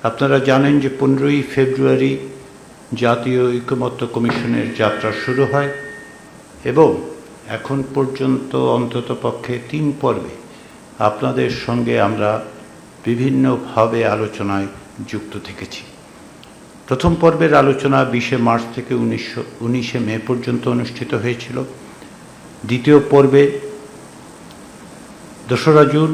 আপনারা জানেন যে 15ই ফেব্রুয়ারি জাতীয় ঐকমত্য কমিশনের যাত্রা শুরু হয় এবং এখন পর্যন্ত অন্ততপক্ষে 3 পর্বে আপনাদের সঙ্গে আমরা বিভিন্নভাবে আলোচনায় যুক্ত থেকেছি। প্রথম পর্বের আলোচনা 20 মার্চ থেকে 19 মে পর্যন্ত অনুষ্ঠিত হয়েছিল। দ্বিতীয় পর্বে 2রা জুন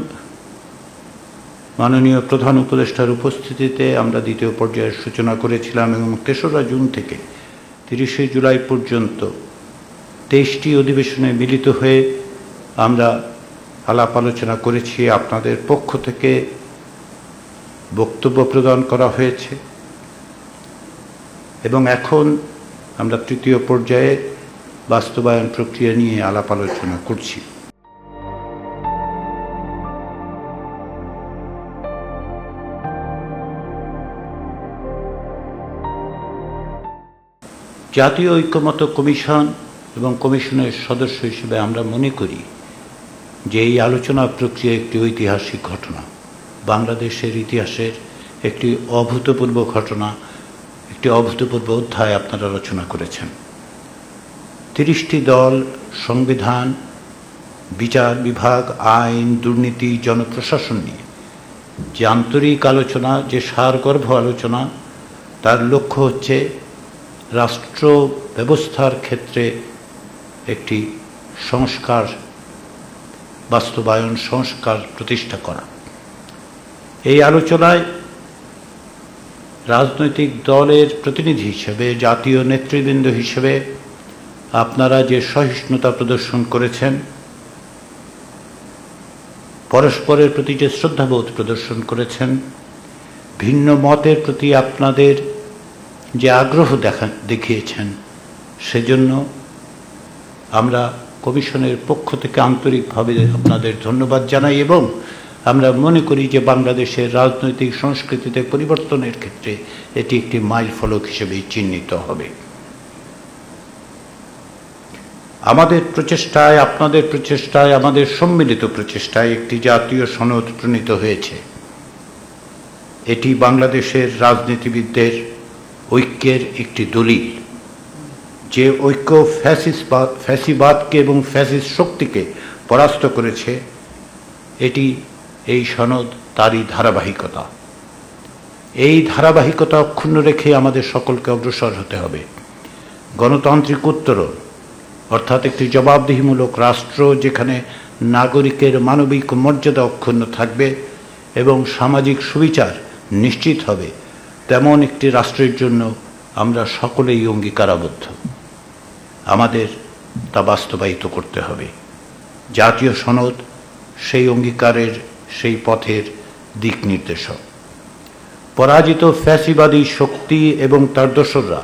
মাননীয় প্রধান উপদেষ্টার উপস্থিতিতে আমরা দ্বিতীয় পর্যায়ের সূচনা করেছিলাম এবং 3রা জুন থেকে 30শে জুলাই পর্যন্ত 23টি অধিবেশনে মিলিত হয়ে আমরা আলাপ আলোচনা করেছি। আপনাদের পক্ষ থেকে বক্তব্য প্রদান করা হয়েছে এবং এখন আমরা তৃতীয় পর্যায়ে বাস্তবায়ন প্রক্রিয়া নিয়ে আলাপ আলোচনা করছি। জাতীয় ঐকমত্য কমিশন এবং কমিশনের সদস্য হিসেবে আমরা মনে করি যে এই আলোচনা প্রক্রিয়া একটি ঐতিহাসিক ঘটনা, বাংলাদেশের ইতিহাসের একটি অভূতপূর্ব ঘটনা, একটি অভূতপূর্ব অধ্যায় আপনারা রচনা করেছেন। 30টি দল সংবিধান, বিচার বিভাগ, আইন, দুর্নীতি, জনপ্রশাসন নিয়ে যে আন্তরিক আলোচনা, যে সারগর্ভ আলোচনা, তার লক্ষ্য হচ্ছে রাষ্ট্র ব্যবস্থার ক্ষেত্রে একটি সংস্কার বাস্তবায়ন, সংস্কার প্রতিষ্ঠা করা। এই আলোচনায় রাজনৈতিক দলের প্রতিনিধি হিসেবে, জাতীয় নেতৃবৃন্দ হিসেবে আপনারা যে সহিষ্ণুতা প্রদর্শন করেছেন, পরস্পরের প্রতি যে শ্রদ্ধাবোধ প্রদর্শন করেছেন, ভিন্ন মতের প্রতি আপনাদের যে আগ্রহ দেখিয়েছেন, সেজন্য আমরা কমিশনের পক্ষ থেকে আন্তরিকভাবে আপনাদের ধন্যবাদ জানাই এবং আমরা মনে করি যে বাংলাদেশের রাজনৈতিক সংস্কৃতিতে পরিবর্তনের ক্ষেত্রে এটি একটি মাইল ফলক হিসেবে চিহ্নিত হবে। আমাদের প্রচেষ্টায়, আপনাদের প্রচেষ্টায়, আমাদের সম্মিলিত প্রচেষ্টায় একটি জাতীয় সনদ প্রণীত হয়েছে। এটি বাংলাদেশের রাজনীতিবিদদের ঐক্যের একটি দলিল, যে ঐক্য ফ্যাসিবাদকে এবং ফ্যাসিস্ট শক্তিকে পরাস্ত করেছে। এই সনদ তারই ধারাবাহিকতা। এই ধারাবাহিকতা অক্ষুণ্ণ রেখে আমাদের সকলকে অগ্রসর হতে হবে। গণতান্ত্রিক উত্তরণ অর্থাৎ একটি জবাবদিহিমূলক রাষ্ট্র, যেখানে নাগরিকের মানবিক মর্যাদা অক্ষুণ্ণ থাকবে এবং সামাজিক সুবিচার নিশ্চিত হবে, তেমন একটি রাষ্ট্রের জন্য আমরা সকলেই অঙ্গীকারাবদ্ধ। আমাদের তা বাস্তবায়িত করতে হবে। জাতীয় সনদ সেই অঙ্গীকারের, সেই পথের দিক নির্দেশক। পরাজিত ফ্যাসিবাদী শক্তি এবং তার দোসররা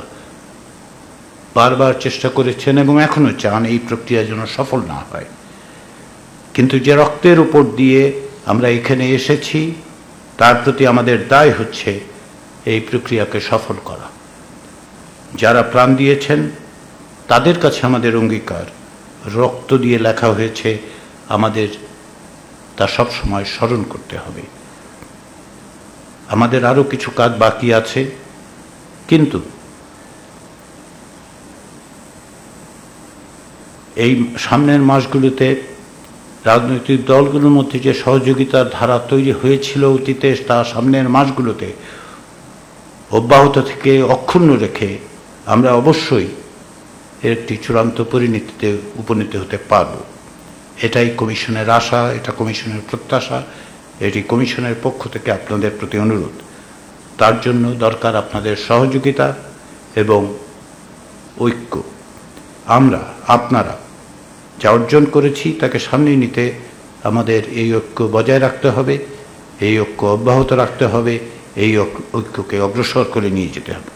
বারবার চেষ্টা করেছেন এবং এখনও চান এই প্রক্রিয়া যেন সফল না হয়। কিন্তু যে রক্তের উপর দিয়ে আমরা এখানে এসেছি, তার প্রতি আমাদের দায় হচ্ছে এই প্রক্রিয়াকে সফল করা। যারা প্রাণ দিয়েছেন তাদের কাছে আমাদের অঙ্গীকার, রক্ত দিয়ে লেখা হয়েছে, আমাদের তা সবসময় স্মরণ করতে হবে। আমাদের আরও কিছু কাজ বাকি আছে, কিন্তু এই সামনের মাসগুলোতে রাজনৈতিক দলগুলোর মধ্যে যে সহযোগিতার ধারা তৈরি হয়েছিল অতীতে, তা সামনের মাসগুলোতে অব্যাহত থেকে অক্ষুণ্ণ রেখে আমরা অবশ্যই এর একটি চূড়ান্ত পরিণতিতে উপনীত হতে পারব। এটাই কমিশনের আশা, এটা কমিশনের প্রত্যাশা, এটি কমিশনের পক্ষ থেকে আপনাদের প্রতি অনুরোধ। তার জন্য দরকার আপনাদের সহযোগিতা এবং ঐক্য। আপনারা যা অর্জন করেছি তাকে সামনে নিতে আমাদের এই ঐক্য বজায় রাখতে হবে, এই ঐক্য অব্যাহত রাখতে হবে, এই ঐক্যকে অগ্রসর করে নিয়ে যেতে হবে।